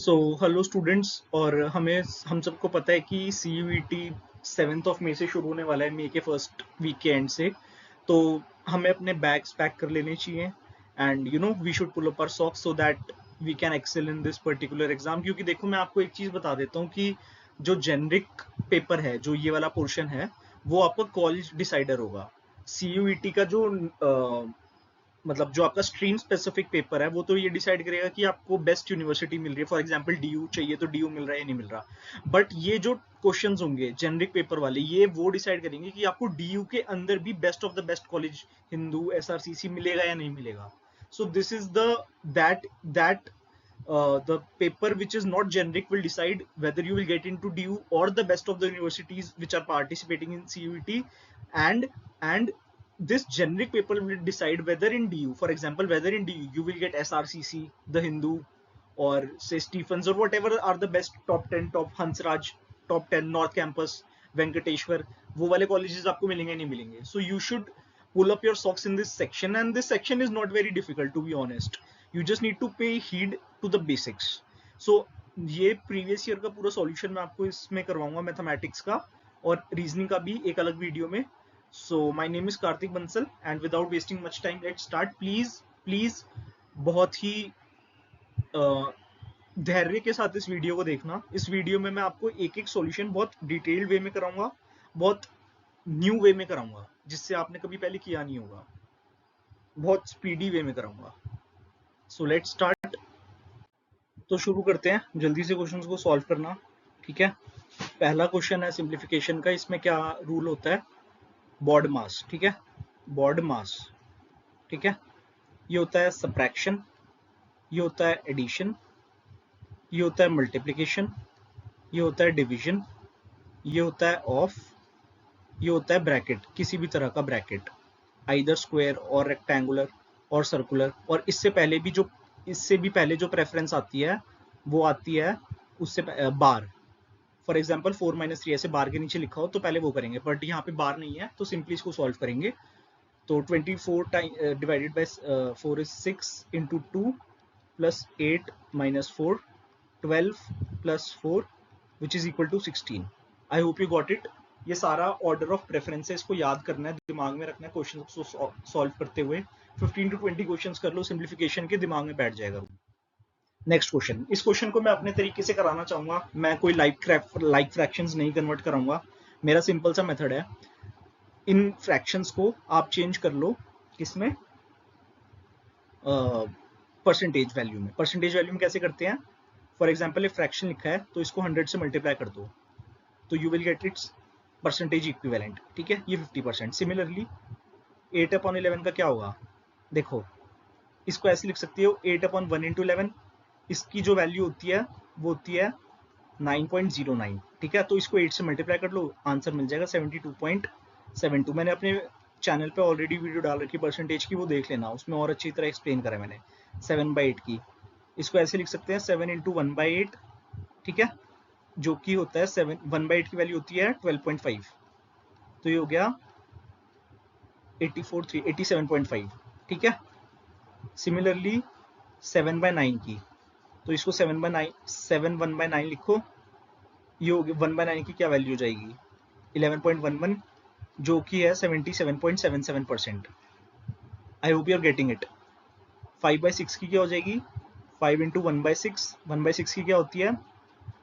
So hello students. और हम सबको पता है कि CUET 7 मई से शुरू होने वाला है, मई के फर्स्ट वीक के एंड से। तो हमें अपने बैग्स पैक कर लेने चाहिए and we should pull up our socks so that we can excel in this particular exam. क्योंकि देखो, मैं आपको एक चीज़ बता देता हूँ कि जो जेनरिक पेपर है, जो ये वाला पोर्शन है, वो आपका कॉलेज डिसाइडर होगा। CUET का जो मतलब जो आपका स्ट्रीम स्पेसिफिक पेपर है, वो तो ये डिसाइड करेगा कि आपको बेस्ट यूनिवर्सिटी मिल रही है। फॉर एग्जांपल DU चाहिए तो DU मिल रहा है या नहीं मिल रहा। बट ये जो क्वेश्चंस होंगे जेनरिक पेपर वाले, ये वो डिसाइड करेंगे कि आपको DU के अंदर भी best of the best college, Hindu, SRCC मिलेगा या नहीं मिलेगा। So this is the that the paper which is not generic will decide whether you will get into DU or the best of the universities which are participating in CUET. And this generic paper will decide whether in DU, for example, whether in DU you will get SRCC, the Hindu, or say Stephens, or whatever are the best top 10, top Hansraj, top 10, North Campus, Venkateshwar, वो वाले colleges आपको मिलेंगे नहीं मिलेंगे. So you should pull up your socks in this section, and this section is not very difficult, to be honest. You just need to pay heed to the basics. So ये previous year का पूरा solution मैं आपको इसमें करवाऊंगा, mathematics का और reasoning का भी एक अलग वीडियो में. So my name is Karthik Bansal, and without wasting much time, let's start. Please बहुत ही धैर्य के साथ इस वीडियो को देखना. इस वीडियो में मैं आपको एक एक सॉल्यूशन बहुत डिटेल्ड वे में कराऊंगा, बहुत न्यू वे में कराऊंगा, जिससे आपने कभी पहले किया नहीं होगा. बहुत स्पीडी वे में कराऊंगा. So let's start. तो शुरू करते हैं जल्दी से क्वेश्चंस को सॉल्व करना. ठीक है, पहला क्वेश्चन है सिंप्लीफिकेशन का. इसमें क्या रूल होता है? बॉड मास. ठीक है, बॉड मास. ठीक है, ये होता है सब्ट्रैक्शन, ये होता है एडिशन, ये होता है मल्टीप्लिकेशन, ये होता है डिवीजन, ये होता है ऑफ, ये होता है ब्रैकेट, किसी भी तरह का ब्रैकेट, आइदर स्क्वायर और रेक्टेंगुलर और सर्कुलर. और इससे भी पहले जो प्रेफरेंस आती है वो आती है उससे बार. फॉर एग्जाम्पल 4 - 3 ऐसे बार के नीचे लिखा हो तो पहले वो करेंगे, बट यहाँ पे बार नहीं है तो सिंपली इसको सॉल्व करेंगे. तो 24 divided by 4 is 6 into 2 plus 8 - 4, 12 plus 4 which is equal to 16. I hope you got it. ये सारा ऑर्डर ऑफ प्रेफरेंस है, इसको याद करना है, दिमाग में रखना है क्वेश्चन को सॉल्व करते हुए. 15 to 20 क्वेश्चंस कर लो, सिंप्लीफिकेशन के दिमाग में बैठ जाएगा. Next question. इस क्वेश्चन को मैं अपने तरीके से कराना चाहूंगा. मैं कोई लाइक फ्रैक्शंस नहीं कन्वर्ट कराऊंगा. मेरा सिंपल सा मेथड है. इन फ्रैक्शंस को आप चेंज कर लो किसमें? परसेंटेज वैल्यू में. परसेंटेज वैल्यू में कैसे करते हैं? फॉर एग्जाम्पल एक फ्रैक्शन लिखा है तो इसको 100 से मल्टीप्लाई कर दो तो you will get it's percentage equivalent. ठीक है, ये 50%. सिमिलरली 8/11 का क्या होगा? देखो, इसको ऐसे लिख सकते हो 8/1 into 11. इसकी जो वैल्यू होती है वो होती है 9.09. ठीक है, तो इसको 8 से मल्टीप्लाई कर लो, आंसर मिल जाएगा 72.72. मैंने अपने चैनल पे ऑलरेडी वीडियो डाल रखी परसेंटेज की, वो देख लेना, उसमें और अच्छी तरह एक्सप्लेन करा है मैंने. 7/8 की इसको ऐसे लिख सकते हैं 7 into 1/8. ठीक है, जो कि होता है 1/8 की वैल्यू होती है 12.5, तो ये हो गया 87.5. ठीक है, सिमिलरली 7/9 की, तो इसको 7/9 लिखो. ये हो गया 1/9 की क्या वैल्यू हो जाएगी? 11.11, जो कि है 77.77%. I hope you are getting it. 5/6 की क्या हो जाएगी? 5 into 1/6. 1/6 की क्या होती है?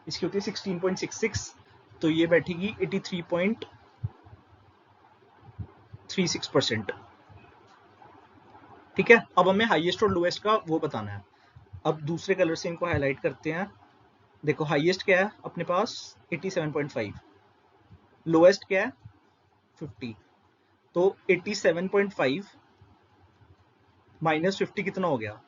इसकी होती है 16.66, तो ये बैठेगी 83.36%. ठीक है, अब हमें हाईएस्ट और लोएस्ट का वो बताना है. अब दूसरे कलर से इनको हाईलाइट करते हैं. देखो, हाईएस्ट क्या है अपने पास? 87.5. लोएस्ट क्या है? 50. तो 87.5 माइनस 50 कितना हो गया?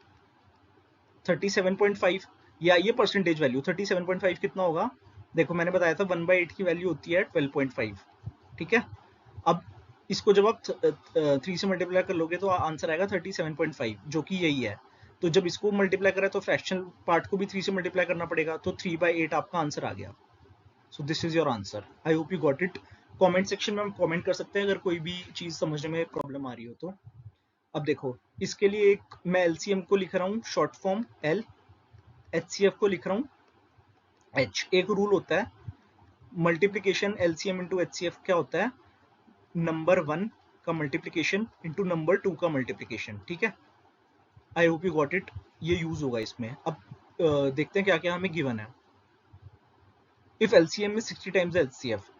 37.5. या ये परसेंटेज वैल्यू 37.5 कितना होगा? देखो, मैंने बताया था 1/8 की वैल्यू होती है 12.5. ठीक है, अब इसको जब आप 3 से मल्टीप्लाई कर लोगे तो आंसर आएगा 37.5, जो कि यही है. तो जब इसको मल्टीप्लाई करें तो फ्रैक्शनल पार्ट को भी 3 से मल्टीप्लाई करना पड़ेगा, तो 3/8 आपका आंसर आ गया. So this is your answer. I hope you got it. Comment section में हम कमेंट कर सकते हैं अगर कोई भी चीज समझने में प्रॉब्लम आ रही हो तो. अब देखो, इसके लिए एक मैं LCM को लिख रहा हूँ शॉर्ट फॉर्म L, HCF को लिख रहा हूँ एच। एक रूल होता है मल्टीप्लीकेशन एलसीएम इंटू एचसीएफ क्या होता है, नंबर 1 का मल्टीप्लीकेशन इंटू नंबर 2 का मल्टीप्लीकेशन, ठीक है। आई होप यू गॉट इट, ये यूज होगा इसमें। अब देखते हैं क्या क्या हमें गिवन है। If LCM is 60 times LCF,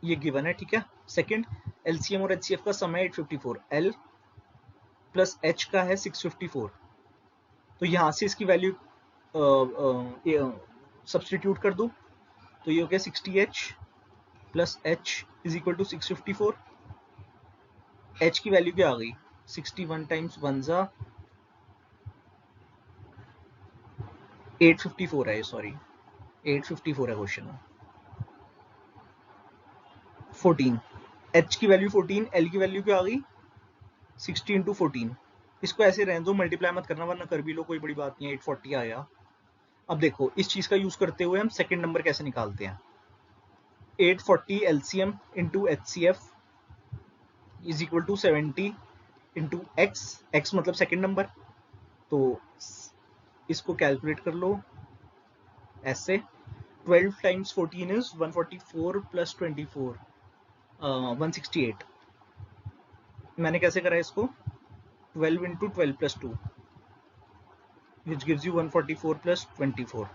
ये गिवन है, ठीक है। सेकंड, एलसीएम और एचसीएफ का सम है 854, एल प्लस एच का है 654, तो यहां से इसकी वैल्यू सब्सटीट्यूट कर दो, तो ये हो गया 60h plus H is equal to 654। H की वैल्यू क्या आ गई, 61 टाइम्स 1 जा 854 है, सॉरी 854 है क्वेश्चन में। 14, एच की वैल्यू 14, एल की वैल्यू क्या आ गई 60 इंटू 14। इसको ऐसे रहने दो, मल्टीप्लाई मत करना वरना कर भी लो, कोई बड़ी बात नहीं है, 840 आया। अब देखो इस चीज का यूज करते हुए हम सेकंड नंबर कैसे निकालते हैं। 840 LCM into HCF is equal to 70 into X, X मतलब सेकंड नंबर, तो इसको कैलकुलेट कर लो ऐसे। 12 टाइम्स 14 इज 144 प्लस 24 168। मैंने कैसे करा इसको, 12 into 12 plus 2 which gives you 144 plus 24,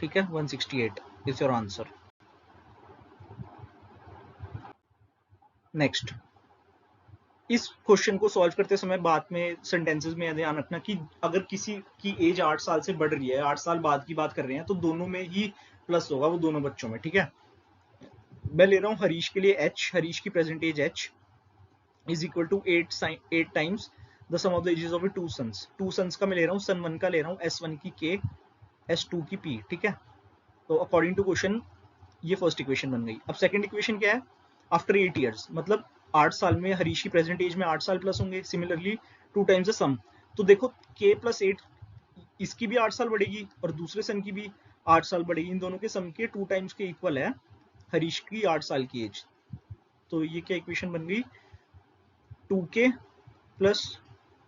ठीक है। 168 इज योर आंसर। नेक्स्ट, इस क्वेश्चन को सॉल्व करते समय बाद में सेंटेंसेस में ध्यान रखना कि अगर किसी की एज 8 साल से बढ़ रही है, 8 साल बाद की बात कर रहे हैं, तो दोनों में ही प्लस होगा, वो दोनों बच्चों में, ठीक है। मैं ले रहा हूँ हरीश के लिए h, हरीश की present age h is equal to 8 times the sum of the ages of two sons. Two sons का मैं ले रहा हूँ, सन 1 का ले रहा हूँ S1 की k, S2 की p, ठीक है। तो अकॉर्डिंग टू क्वेश्चन ये फर्स्ट इक्वेशन बन गई। अब सेकंड इक्वेशन क्या है, आफ्टर 8 इयर्स, मतलब 8 साल में हरीश की प्रेजेंट एज में 8 साल प्लस होंगे, सिमिलरली 2 टाइम्स द सम। तो देखो k प्लस 8, इसकी भी 8 साल बढ़ेगी और दूसरे सन की भी 8 साल बढ़ेगी, इन दोनों के सम के 2 टाइम्स के इक्वल है हरीश की 8 साल की एज। तो ये क्या इक्वेशन बन गई, 2k plus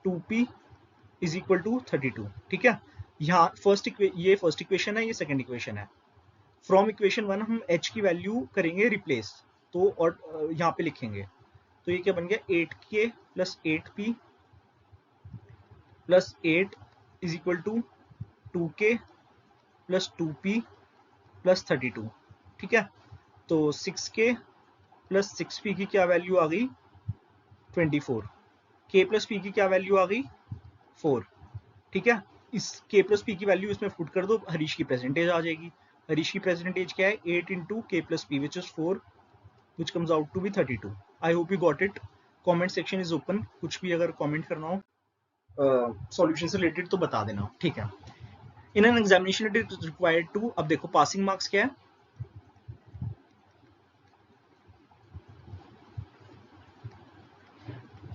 2p is equal to 32, ठीक है। यहाँ ये फर्स्ट इक्वेशन है, ये सेकंड इक्वेशन है। फ्रॉम इक्वेशन 1 हम h की वैल्यू करेंगे रिप्लेस, तो और यहाँ पे लिखेंगे, तो ये क्या बन गया 8k plus 8p plus 8 is equal to 2k plus 2p plus 32, ठीक है। तो 6k प्लस 6p की क्या वैल्यू आ गई 24, k प्लस p की क्या वैल्यू आ गई 4, ठीक है। इस k प्लस p की वैल्यू इसमें पुट कर दो, हरीश की प्रेजेंटेज आ जाएगी। हरीश की प्रेजेंटेज क्या है 8 into k plus p which is 4 which comes out to be 32. I hope you got it. Comment section is open. कुछ भी अगर comment करना हो सॉल्यूशन से रिलेटेड तो बता देना, ठीक है। In an examination it is required to, अब देखो पासिंग मार्क्स क्या है,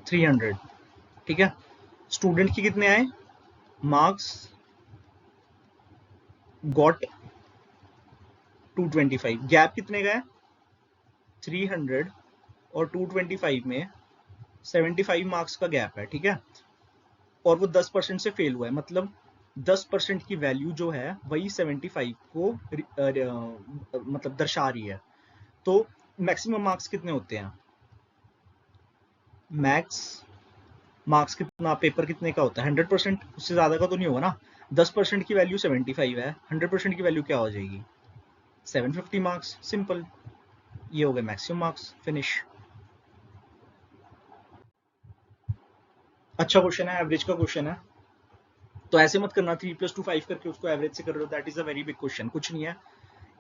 300, ठीक है। स्टूडेंट की कितने आए मार्क्स, गॉट 225, गैप कितने का है 300 और 225 में 75 मार्क्स का गैप है, ठीक है। और वो 10% से फेल हुआ है, मतलब 10% की वैल्यू जो है वही 75 को मतलब दर्शा रही है। तो मैक्सिमम मार्क्स कितने होते हैं, मैक्स मार्क्स कितना, पेपर कितने का होता है 100%, उससे ज्यादा का तो नहीं होगा ना। 10% की वैल्यू 75 है, 100% की वैल्यू क्या हो जाएगी 750 मार्क्स, सिंपल। ये हो गए मैक्सिमम मार्क्स, फिनिश। अच्छा क्वेश्चन है, एवरेज का क्वेश्चन है, तो ऐसे मत करना 3 + 2 5 करके उसको एवरेज से कर रहे हो, that is a very big question. कुछ नहीं है,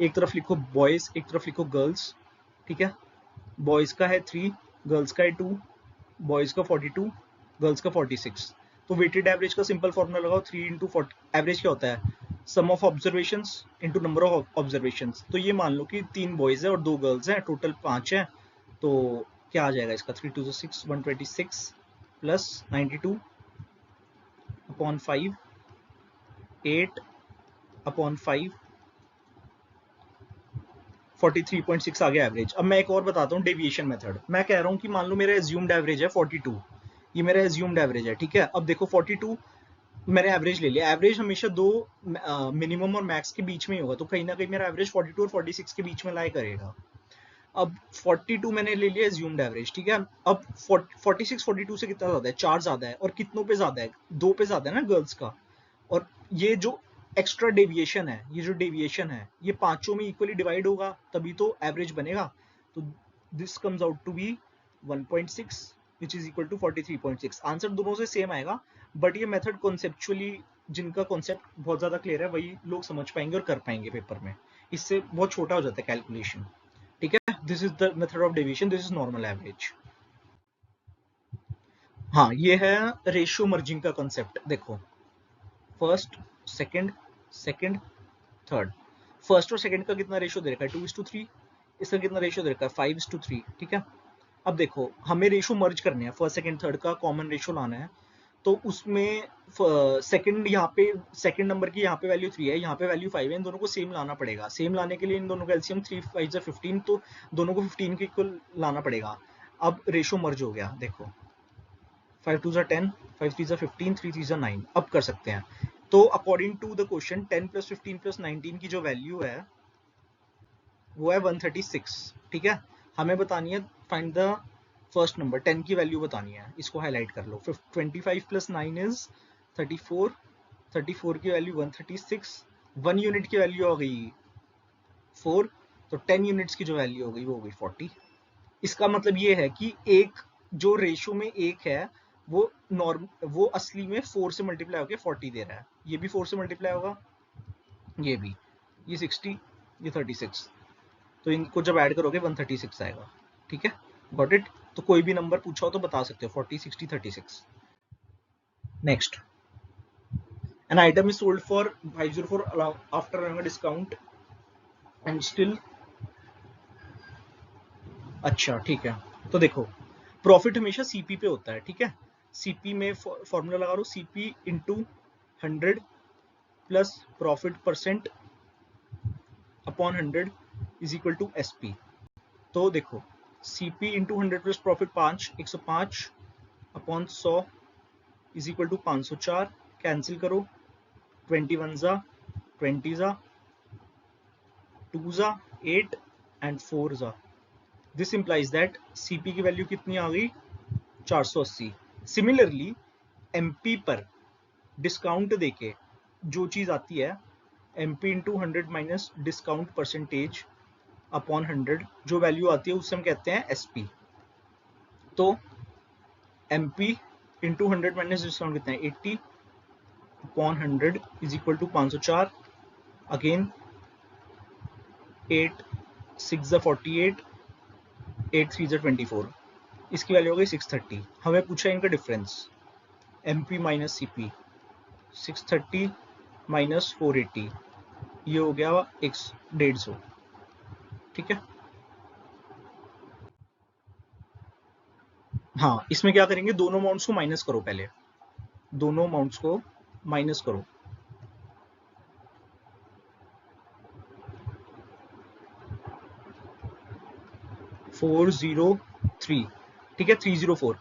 एक तरफ लिखो बॉयज, एक तरफ लिखो गर्ल्स, ठीक है। बॉयज का है 3, गर्ल्स का है 2, बॉयज का 42, गर्ल्स का 46। तो वेटेड एवरेज का सिंपल फॉर्मूला लगाओ, 3 इंटू 40, एवरेज क्या होता है sum of observations into number of observations. तो ये मान लो कि 3 बॉयज है और 2 गर्ल्स हैं, टोटल 5 है, तो क्या आ जाएगा इसका 3 2 6 126 प्लस 92 अपॉन 5 8 अपॉन 5 43.6 आ गया एवरेज। अब मैं एक और बताता हूँ डेविएशन मेथड। मैं कह रहा हूँ कि मान लो मेरा एज्यूम्ड एवरेज है 42, ये मेरा एज्यूम्ड एवरेज है, ठीक है। अब देखो 42 मैंने एवरेज ले लिया, एवरेज हमेशा दो मिनिमम और मैक्स के बीच में ही होगा, तो कहीं ना कहीं मेरा एवरेज 42 और 46 के बीच में लाई करेगा। अब 42 मैंने ले लिया एज्यूम्ड एवरेज, ठीक है। अब 46 42 से कितना ज्यादा है, 4 ज्यादा है, और कितनों पे ज्यादा है, 2 पे ज्यादा है ना गर्ल्स का। और ये जो एक्स्ट्रा डेविएशन है, ये जो डेविएशन है, ये पांचों में इक्वली डिवाइड होगा तभी तो एवरेज बनेगा। तो this comes out to be 1.6 which is equal to 43.6। Answer दोनों से सेम आएगा, बट ये मेथड कॉन्सेप्चुअली, जिनका कॉन्सेप्ट बहुत ज्यादा क्लियर है वही लोग समझ पाएंगे और कर पाएंगे पेपर में, इससे बहुत छोटा हो जाता है कैलकुलेशन, ठीक है। This is the method of deviation, this is normal average. हाँ, ये है रेशियो मर्जिंग का कॉन्सेप्ट। देखो, first, second, second, third. First और सेकंड का कितना रेशियो दे रखा है, 2:3। इसका कितना रेशियो दे रखा है, 5:3, ठीक है। अब देखो, हमें रेशियो मर्ज करने हैं, फर्स्ट सेकंड थर्ड का कॉमन रेशियो लाना है। तो उसमें सेकंड, यहाँ पे सेकंड नंबर की यहाँ पे वैल्यू 3 है, यहाँ पे वैल्यू 5 है, इन दोनों को सेम लाना पड़ेगा। सेम लाने के लिए इन दोनों का एलसीएम 3 5 15, तो दोनों को 15 के इक्वल लाना पड़ेगा। अब रेशियो मर्ज हो गया, देखो 5 2 10, 5 3 15, 3 3 9। अब कर सकते हैं। तो अकॉर्डिंग टू द क्वेश्चन 10 + 15 + 19 की जो वैल्यू है वो है 136, ठीक है। हमें बतानी है, फाइंड द फर्स्ट नंबर, 10 की वैल्यू बतानी है, इसको हाईलाइट कर लो। 25 + 9 इज 34, 34 की वैल्यू 136, 1 यूनिट की वैल्यू हो गई 4, तो 10 यूनिट्स की जो वैल्यू हो गई वो हो गई 40। इसका मतलब ये है कि एक जो रेशियो में एक है वो नॉर्म, वो असली में 4 से मल्टीप्लाई होकर 40 दे रहा है, ये भी 4 से मल्टीप्लाई होगा, ये भी, ये 60, ये 36, तो इनको जब ऐड करोगे 136 आएगा, ठीक है। Got it. तो कोई भी नंबर पूछा हो तो बता सकते हो, 40 60 36। Next, an item is sold for 504 after a discount and still, अच्छा ठीक है। तो देखो, प्रॉफिट हमेशा सीपी पे होता है, ठीक है। सीपी में फॉर्मूला लगा लो, CP into 100 plus profit percent upon 100 is equal to SP. तो देखो, CP into 100 plus profit 5, 105 upon 100 is equal to 504। Cancel करो, 21 जा 20 जा 2 जा 8 एंड 4 जा। दिस इंप्लाइज दैट सीपी की वैल्यू कितनी आ गई, 480। सिमिलरली एमपी पर डिस्काउंट देके जो चीज आती है, MP into 100 minus discount percentage upon 100, जो वैल्यू आती है उससे हम कहते हैं एसपी। तो एमपी इंटू 100 माइनस डिस्काउंट कितना है, 80 upon 100 is equal to 504। Again 8 6 48, 8 3 24, इसकी वैल्यू हो गई 630। हमें पूछा है इनका difference, MP minus CP, 630 minus 480, ये हो गया 150, ठीक है। हाँ, इसमें क्या करेंगे, दोनों अमाउंट्स को माइनस करो, पहले दोनों अमाउंट्स को माइनस करो। फोर जीरो थ्री, ठीक है, 304।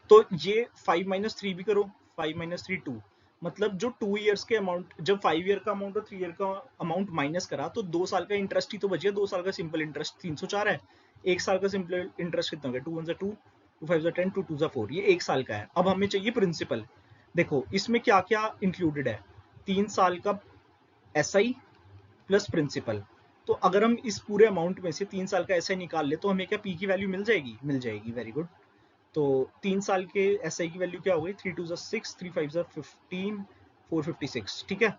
तो ये 5 - 3 भी करो, 5 - 3 2, मतलब जो 2 ईयर्स के अमाउंट, जब 5 ईयर का अमाउंट और 3 ईयर का अमाउंट माइनस करा तो 2 साल का इंटरेस्ट ही तो बच गया। 2 साल का सिंपल इंटरेस्ट 304 है, 1 साल का सिंपल इंटरेस्ट कितना हो गया, 2 1 2, 2 5 10, 2 2 4, ये 1 साल का है। अब हमें चाहिए प्रिंसिपल। देखो इसमें क्या क्या इंक्लूडेड है, 3 साल का एसआई प्लस प्रिंसिपल। तो अगर हम इस पूरे अमाउंट में से 3 साल का एसआई निकाल ले तो हमें क्या पी की वैल्यू मिल जाएगी, मिल जाएगी, वेरी गुड। तो 3 साल के एसआई की वैल्यू क्या हो गई, 3 2 6, 3 5 15, 456, ठीक है।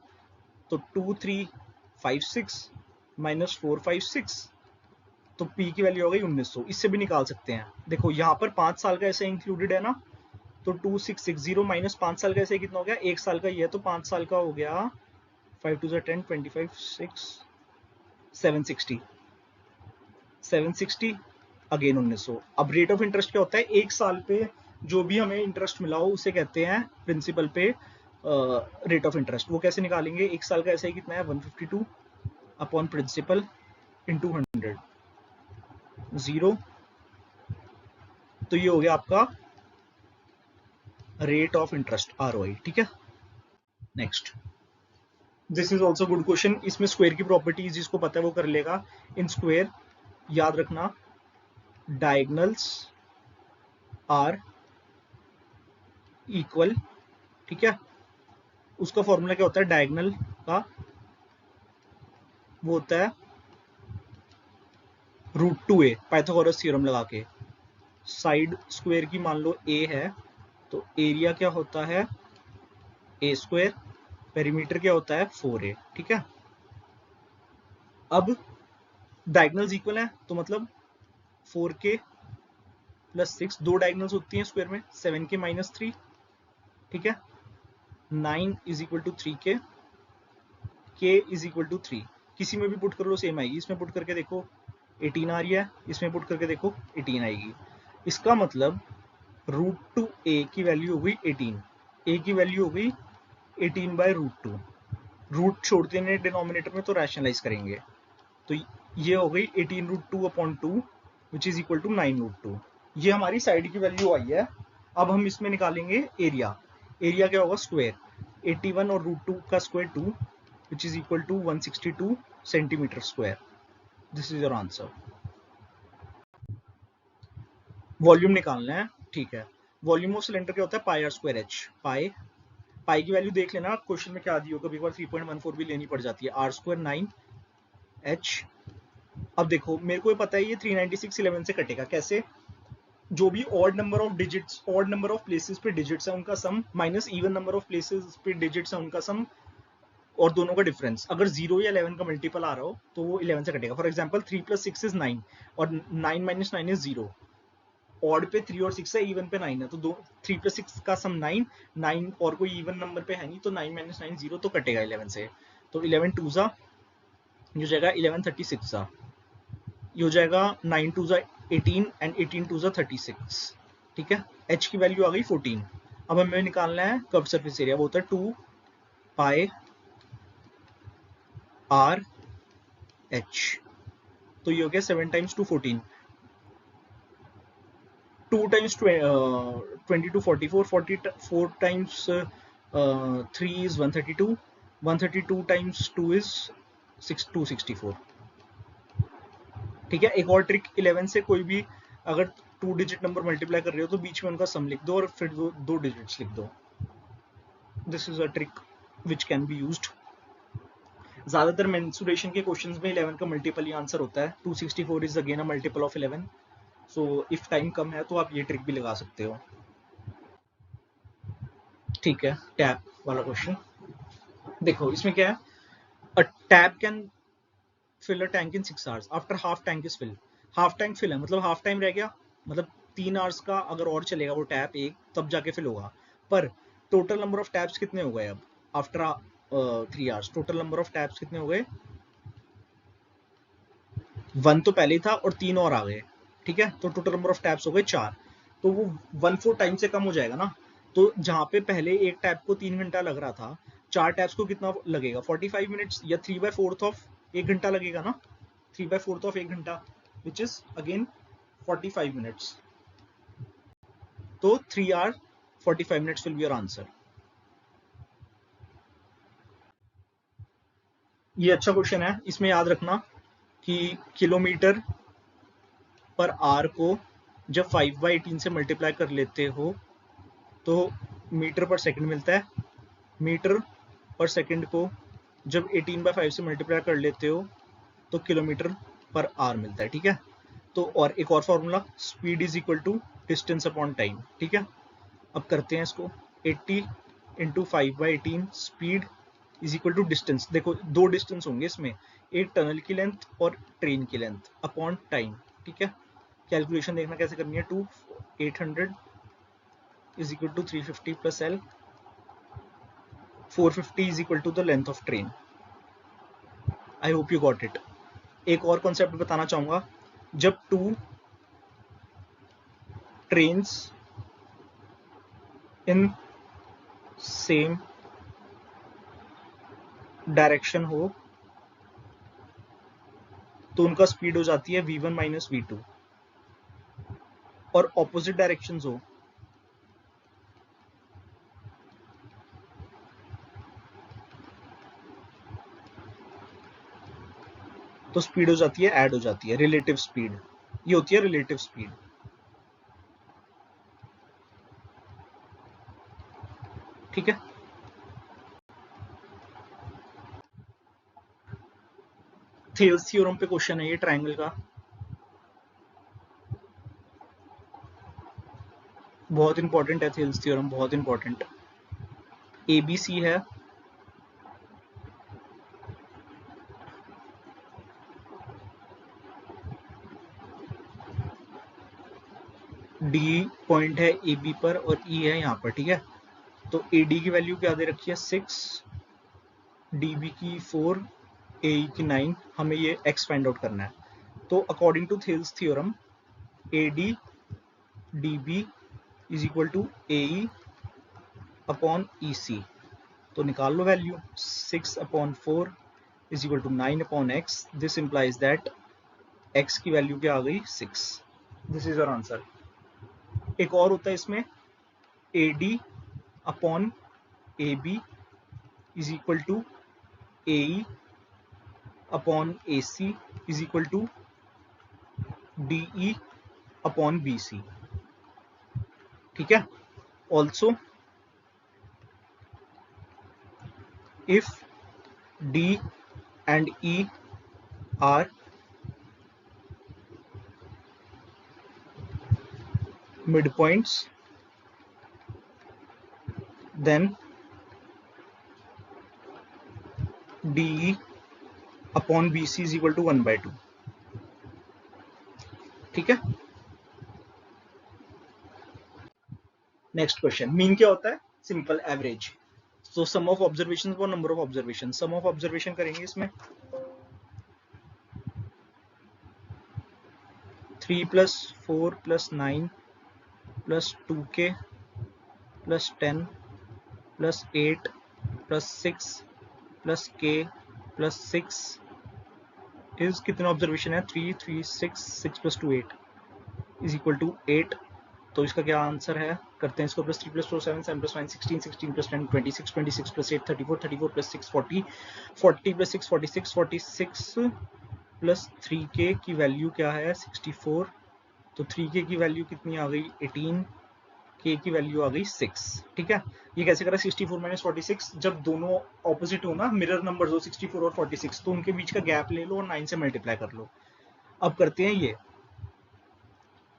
तो 2356 माइनस 456, तो पी की वैल्यू हो गई 1900। इससे भी निकाल सकते हैं। देखो यहाँ पर 5 साल का एसआई इंक्लूडेड है ना, तो 2660 माइनस 5 साल का एसआई कितना हो गया, 1 साल का ही है, तो 5 साल का हो गया 5 2 10, 25 6, 760, 760 अगेन 1900। अब रेट ऑफ इंटरेस्ट क्या होता है, 1 साल पे जो भी हमें इंटरेस्ट मिला हो उसे कहते हैं प्रिंसिपल पे रेट ऑफ इंटरेस्ट। वो कैसे निकालेंगे, 1 साल का ऐसा ही कितना है, 152 अपॉन प्रिंसिपल इंटू 100, 0। तो ये हो गया आपका रेट ऑफ इंटरेस्ट, आरओआई, ठीक है। Next, this is also good question. इसमें स्क्वायर की प्रॉपर्टीज जिसको पता है वो कर लेगा। इन स्क्वायर याद रखना डायगनल्स आर इक्वल, ठीक है। उसका फॉर्मूला क्या होता है डायगनल का, वो होता है √2a, पाइथागोरस थ्योरम लगा के। साइड स्क्वायर की मान लो a है, तो एरिया क्या होता है a स्क्वायर, पेरीमीटर क्या होता है 4a, ठीक है। अब डायगनल्स इक्वल है तो मतलब 4k + 6, दो डायगनल्स होती हैं स्क्वायर में, 7k - 3, ठीक है। 9 = 3k, k = 3, किसी में भी पुट कर लो सेम आएगी। इसमें पुट करके देखो 18 आ रही है, इसमें पुट करके देखो 18 आएगी। इसका मतलब √2a की वैल्यू हो गई 18, a की वैल्यू हो गई 18/√2। रूट छोड़ते हैं डिनोमिनेटर में तो रैशनलाइज करेंगे, तो ये हो गई 18√2/2 विच इज इक्वल टू 9√2। ये हमारी साइड की वैल्यू आई है। अब हम इसमें निकालेंगे एरिया। एरिया क्या होगा स्क्वायर, 81 और √2 का square 2 which is equal to 162 centimetre square. This is your answer. Volume निकालना है, ठीक है। वॉल्यूम ऑफ सिलेंडर क्या होता है πr²h। पाई की वैल्यू देख लेना क्वेश्चन में क्या दी हो, कभी 3.14 भी लेनी पड़ जाती है। r² 9h। अब देखो मेरे को पता है ये 396 11 से कटेगा कैसे, जो भी odd number of digits, odd number of places पे डिजिट्स है उनका sum minus even number of places पे डिजिट्स है उनका सम, और दोनों का डिफरेंस। अगर 0 या 11 का मल्टीपल आ रहा हो तो वो 11 से कटेगा। फॉर एग्जांपल 3 + 6 इज 9 और 9 - 9 इज 0। ऑड पे 3 और 6 है, इवन पे 9 है, तो 3 + 6 का सम 9, 9 और कोई इवन नंबर पे है नहीं तो 9 - 9 0, तो कटेगा 11 से। तो 11 2 जा हो जाएगा 11 36 जा, ये हो जाएगा 9 2 जा 18 एंड 18 2 जा 36, ठीक है। h की वैल्यू आ गई 14। अब हमें निकालना है कर्व सरफेस एरिया, वो होता है 2 πr h। तो ये हो गया 7 × 2 14, 2 × 22 44, 44 × 3 is 132, 132 × 2 is 264, ठीक है। एक और ट्रिक 11 से कोई भी अगर 2 डिजिट नंबर मल्टीप्लाई कर रहे हो तो बीच में उनका सम लिख दो और फिर दो डिजिट्स लिख दो। This is a trick which can be used. ज्यादातर मेंसुरेशन के क्वेश्चंस में 11 का मल्टीपल ही आंसर होता है। 264 is again a multiple of 11, so if time कम है तो आप ये ट्रिक भी लगा सकते हो, ठीक है। टैप वाला क्वेश्चन देखो, इसमें क्या है, a tap can fill a tank in 6 hours after half tank is fill. Half tank fill है मतलब हाफ टाइम रह गया, मतलब 3 hours का अगर और चलेगा वो टैप एक, तब जाके फिल होगा। पर टोटल नंबर ऑफ टैप्स कितने हो गए अब after 3 hours, total number of taps कितने हो गए, 1 तो पहले ही था और 3 और आ गए, ठीक है। तो टोटल नंबर ऑफ टैप्स हो गए 4, तो वो 1/4 टाइम से कम हो जाएगा ना। तो जहां पे पहले एक टैप को 3 घंटा लग रहा था, 4 टैप्स को कितना लगेगा 45 मिनट्स, या 3/4 ऑफ 1 घंटा लगेगा ना, 3/4 ऑफ 1 घंटा विच इज अगेन 45 मिनट्स। तो 3 hour 45 minutes will be your answer. ये अच्छा क्वेश्चन है, इसमें याद रखना कि किलोमीटर पर आर को जब 5/18 से मल्टीप्लाई कर लेते हो तो मीटर पर सेकंड मिलता है। मीटर पर सेकंड को जब 18/5 से मल्टीप्लाई कर लेते हो तो किलोमीटर पर आर मिलता है, ठीक है। तो और एक और formula, speed is equal to distance upon time, ठीक है। अब करते हैं इसको, 80 × 5/18 speed is equal to distance. देखो दो डिस्टेंस होंगे इसमें, एक टनल की लेंथ और ट्रेन की लेंथ अपॉन टाइम, ठीक है। कैलकुलेशन देखना कैसे करनी है, 800 is equal to 350 plus L, 450 is equal to the length of train. I hope you got it. एक और कॉन्सेप्ट बताना चाहूंगा, जब 2 ट्रेन्स इन सेम डायरेक्शन हो तो उनका स्पीड हो जाती है v1 - v2, और ऑपोजिट डायरेक्शंस हो तो स्पीड हो जाती है ऐड हो जाती है, रिलेटिव स्पीड, ये होती है रिलेटिव स्पीड। ठीक है, थेल्स थ्योरम पे क्वेश्चन है ये ट्रायंगल का, बहुत इंपॉर्टेंट है थेल्स थ्योरम, बहुत इंपॉर्टेंट। ABC है, D पॉइंट है AB पर और E है यहाँ पर। ठीक है, तो AD की वैल्यू क्या दे रखी है 6, DB की 4, AE की 9, हमें ये X फाइंड आउट करना है। तो according to Thales theorem AD DB is equal to AE upon EC, तो निकाल लो value, 6 upon 4 is equal to 9 upon X, this implies that X की वैल्यू क्या आ गई 6, दिस इज आवर आंसर। एक और होता है इसमें AD upon AB is equal to AE upon AC is equal to DE upon BC। ठीक है, also if D and E are midpoints, then DE upon BC is equal to 1/2। ठीक है, next question, mean क्या होता है, simple average. तो sum of observation वो number of observation, sum of observation करेंगे इसमें 3 + 4 + 9 + 2k + 10 + 8 + 6 + k + 6 इज कितना ऑब्जर्वेशन है 3 3 6 6 + 2 8 इज इक्वल टू 8। तो इसका क्या आंसर है, करते हैं इसको, +3 + 4 7 7 + 9 16 16 + 10 26 26 + 8 34 34 + 6 40 40 + 6 46 46 + 3k की वैल्यू क्या है 64, तो 3k की वैल्यू कितनी आ गई 18, k की वैल्यू आ गई 6। ठीक है, ये कैसे करा 64 - 46, जब दोनों ऑपोजिट हो ना, मिरर नंबर हो 64 और 46, तो उनके बीच का गैप ले लो और 9 से मल्टीप्लाई कर लो। अब करते हैं ये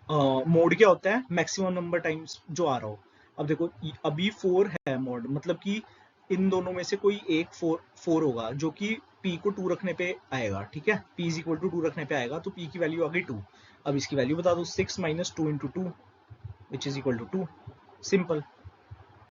मोड क्या होता है, मैक्सिमम नंबर टाइम्स जो आ रहा हो। अब देखो अभी 4 है मोड, मतलब कि इन दोनों में से कोई एक 4 होगा जो कि p को 2 रखने पे आएगा। ठीक है, p इज इक्वल टू 2 रखने पे आएगा, तो p की वैल्यू आ गई 2। अब इसकी वैल्यू बता दो, 6 - 2 × 2 which is equal to 2, simple.